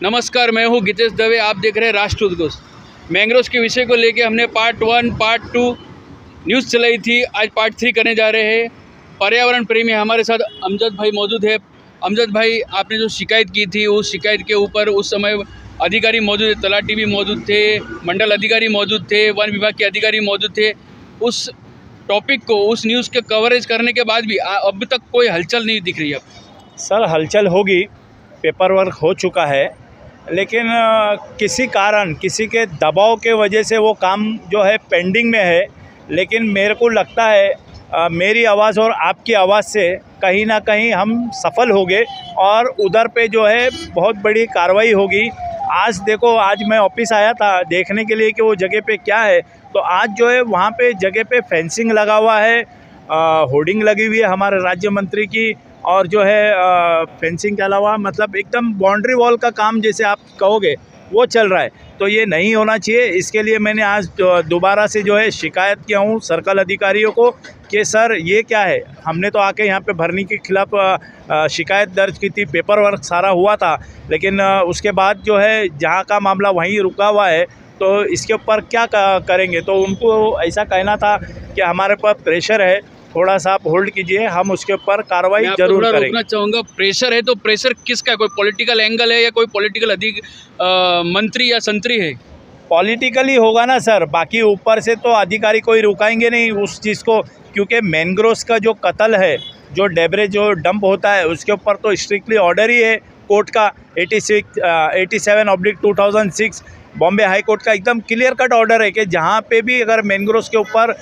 नमस्कार, मैं हूं गितेश दवे। आप देख रहे हैं राष्ट्र उद्घोष। मैंग्रोव्स के विषय को लेके हमने पार्ट 1, पार्ट 2 न्यूज़ चलाई थी। आज पार्ट 3 करने जा रहे हैं। पर्यावरण प्रेमी हमारे साथ अमजद भाई मौजूद है। अमजद भाई, आपने जो शिकायत की थी, उस शिकायत के ऊपर उस समय अधिकारी मौजूद थे, तलाटी भी मौजूद थे, मंडल अधिकारी मौजूद थे, वन विभाग के अधिकारी मौजूद थे। उस टॉपिक को, उस न्यूज़ के कवरेज करने के बाद भी अब तक कोई हलचल नहीं दिख रही है। सर, हलचल होगी, पेपर वर्क हो चुका है, लेकिन किसी कारण, किसी के दबाव के वजह से वो काम जो है पेंडिंग में है। लेकिन मेरे को लगता है मेरी आवाज़ और आपकी आवाज़ से कहीं ना कहीं हम सफल होंगे और उधर पे जो है बहुत बड़ी कार्रवाई होगी। आज देखो, आज मैं ऑफिस आया था देखने के लिए कि वो जगह पे क्या है। तो आज जो है वहाँ पे जगह पे फेंसिंग लगा हुआ है, होर्डिंग लगी हुई है हमारे राज्य मंत्री की, और जो है फेंसिंग के अलावा मतलब एकदम बाउंड्री वॉल का काम जैसे आप कहोगे वो चल रहा है। तो ये नहीं होना चाहिए। इसके लिए मैंने आज दोबारा से जो है शिकायत किया हूँ सर्कल अधिकारियों को कि सर ये क्या है। हमने तो आके यहाँ पे भरनी के खिलाफ शिकायत दर्ज की थी, पेपर वर्क सारा हुआ था, लेकिन उसके बाद जो है जहाँ का मामला वहीं रुका हुआ है। तो इसके ऊपर क्या करेंगे। तो उनको ऐसा कहना था कि हमारे पास प्रेशर है, थोड़ा सा आप होल्ड कीजिए, हम उसके ऊपर कार्रवाई जरूर करेंगे। रोकना चाहूँगा, प्रेशर है तो प्रेशर किसका है? कोई पॉलिटिकल एंगल है या कोई पॉलिटिकल मंत्री या संतरी है? पॉलिटिकली होगा ना सर, बाकी ऊपर से तो अधिकारी कोई रुकाएंगे नहीं उस चीज़ को, क्योंकि मैंग्रोव्स का जो कत्ल है, जो डेब्रे जो डंप होता है, उसके ऊपर तो स्ट्रिक्टली ऑर्डर ही है कोर्ट का 87/2006 बॉम्बे हाई कोर्ट का एकदम क्लियर कट ऑर्डर है कि जहाँ पे भी अगर मैंग्रोव्स के ऊपर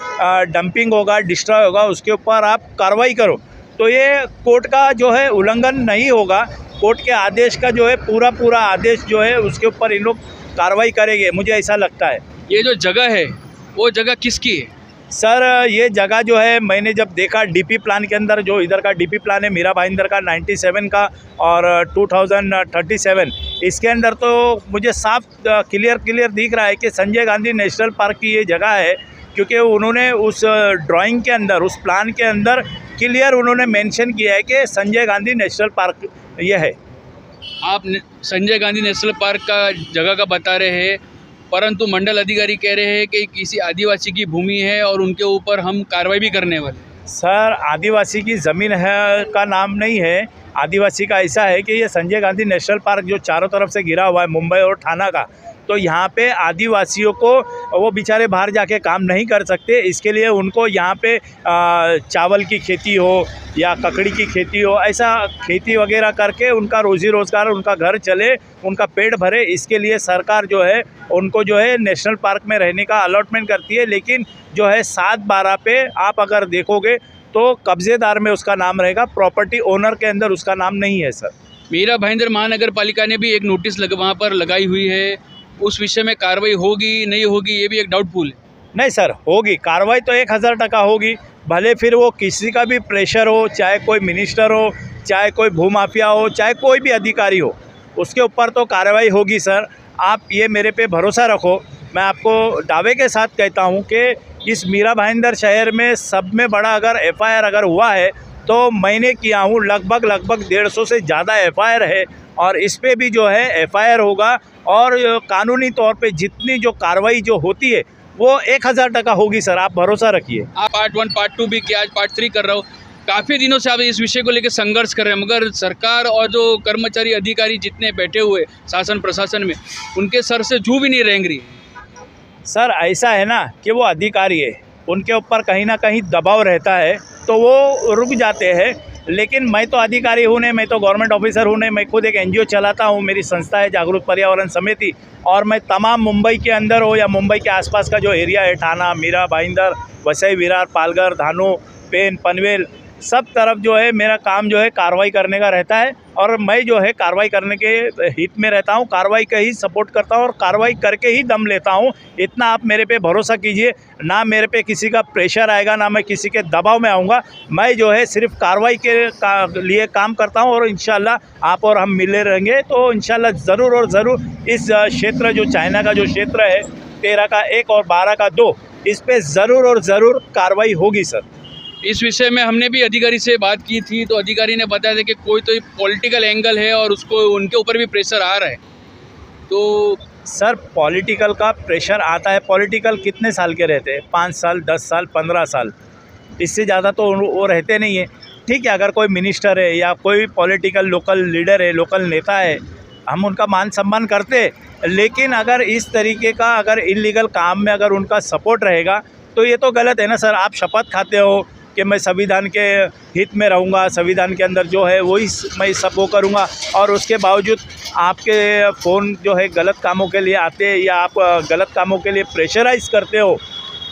डंपिंग होगा, डिस्ट्रॉय होगा, उसके ऊपर आप कार्रवाई करो। तो ये कोर्ट का जो है उल्लंघन नहीं होगा। कोर्ट के आदेश का जो है पूरा आदेश जो है उसके ऊपर इन लोग कार्रवाई करेंगे, मुझे ऐसा लगता है। ये जो जगह है वो जगह किसकी है? सर, ये जगह जो है मैंने जब देखा डीपी प्लान के अंदर, जो इधर का डीपी प्लान है मीरा भाईंदर का 97 का और 2037, इसके अंदर तो मुझे साफ क्लियर दिख रहा है कि संजय गांधी नेशनल पार्क की ये जगह है, क्योंकि उन्होंने उस ड्राइंग के अंदर, उस प्लान के अंदर क्लियर उन्होंने मेंशन किया है कि संजय गांधी नेशनल पार्क ये है। आप संजय गांधी नेशनल पार्क का जगह का बता रहे हैं, परंतु मंडल अधिकारी कह रहे हैं कि किसी आदिवासी की भूमि है और उनके ऊपर हम कार्रवाई भी करने वाले। सर, आदिवासी की ज़मीन है का नाम नहीं है। आदिवासी का ऐसा है कि ये संजय गांधी नेशनल पार्क जो चारों तरफ से घिरा हुआ है मुंबई और ठाणा का, तो यहाँ पे आदिवासियों को, वो बेचारे बाहर जाके काम नहीं कर सकते, इसके लिए उनको यहाँ पे चावल की खेती हो या ककड़ी की खेती हो, ऐसा खेती वगैरह करके उनका रोज़ी रोज़गार, उनका घर चले, उनका पेट भरे, इसके लिए सरकार जो है उनको जो है नेशनल पार्क में रहने का अलॉटमेंट करती है। लेकिन जो है 7/12 पे आप अगर देखोगे तो कब्जेदार में उसका नाम रहेगा, प्रॉपर्टी ओनर के अंदर उसका नाम नहीं है सर। मीरा भाईंदर महानगर पालिका ने भी एक नोटिस वहाँ पर लगाई हुई है, उस विषय में कार्रवाई होगी नहीं होगी ये भी एक डाउटफुल है। नहीं सर, होगी कार्रवाई तो 1000% होगी। भले फिर वो किसी का भी प्रेशर हो, चाहे कोई मिनिस्टर हो, चाहे कोई भूमाफिया हो, चाहे कोई भी अधिकारी हो, उसके ऊपर तो कार्रवाई होगी सर। आप ये मेरे पे भरोसा रखो। मैं आपको दावे के साथ कहता हूँ कि इस मीरा भाईंदर शहर में सब में बड़ा अगर FIR अगर हुआ है तो मैंने किया हूँ। लगभग 150 से ज़्यादा FIR है, और इस पे भी जो है FIR होगा, और कानूनी तौर पे जितनी जो कार्रवाई जो होती है वो 1000% होगी सर, आप भरोसा रखिए। आप पार्ट 1 पार्ट 2 भी किया, आज पार्ट 3 कर रहा हूँ। काफ़ी दिनों से आप इस विषय को लेकर संघर्ष कर रहे हैं, मगर सरकार और जो कर्मचारी अधिकारी जितने बैठे हुए शासन प्रशासन में, उनके सर से जू भी नहीं रेंग रही। सर, ऐसा है ना कि वो अधिकारी है, उनके ऊपर कहीं ना कहीं दबाव रहता है तो वो रुक जाते हैं। लेकिन मैं तो अधिकारी हूँ नहीं, मैं तो गवर्नमेंट ऑफिसर हूँ नहीं, मैं खुद एक NGO चलाता हूँ, मेरी संस्था है जागरूक पर्यावरण समिति, और मैं तमाम मुंबई के अंदर हो या मुंबई के आसपास का जो एरिया है, ठाणा, मीरा भाईंदर, वसई विरार, पालघर, धानू, पेन, पनवेल, सब तरफ जो है मेरा काम जो है कार्रवाई करने का रहता है, और मैं जो है कार्रवाई करने के हित में रहता हूं, कार्रवाई का ही सपोर्ट करता हूं और कार्रवाई करके ही दम लेता हूं। इतना आप मेरे पे भरोसा कीजिए, ना मेरे पे किसी का प्रेशर आएगा, ना मैं किसी के दबाव में आऊँगा। मैं जो है सिर्फ कार्रवाई के लिए काम करता हूँ, और इंशाल्लाह आप और हम मिले रहेंगे तो इंशाल्लाह ज़रूर और ज़रूर इस क्षेत्र, जो चाइना का जो क्षेत्र है 13 का 1 और 12 का 2, इस पर ज़रूर और ज़रूर कार्रवाई होगी सर। इस विषय में हमने भी अधिकारी से बात की थी, तो अधिकारी ने बताया था कि कोई तो पॉलिटिकल एंगल है और उसको उनके ऊपर भी प्रेशर आ रहा है। तो सर पॉलिटिकल का प्रेशर आता है। पॉलिटिकल कितने साल के रहते हैं? 5 साल, 10 साल, 15 साल, इससे ज़्यादा तो वो रहते नहीं है। ठीक है, अगर कोई मिनिस्टर है या कोई पॉलिटिकल लोकल लीडर है, लोकल नेता है, हम उनका मान सम्मान करते हैं, लेकिन अगर इस तरीके का अगर इलीगल काम में अगर उनका सपोर्ट रहेगा तो ये तो गलत है ना सर। आप शपथ खाते हो कि मैं संविधान के हित में रहूँगा, संविधान के अंदर जो है वही मैं सब वो करूँगा, और उसके बावजूद आपके फ़ोन जो है गलत कामों के लिए आते हैं या आप गलत कामों के लिए प्रेशराइज़ करते हो,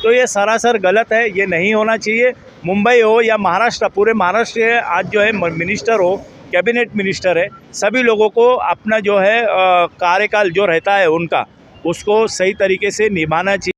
तो ये सरासर गलत है। ये नहीं होना चाहिए। मुंबई हो या महाराष्ट्र, पूरे महाराष्ट्र के आज जो है मिनिस्टर हो, कैबिनेट मिनिस्टर है, सभी लोगों को अपना जो है कार्यकाल जो रहता है उनका, उसको सही तरीके से निभाना चाहिए।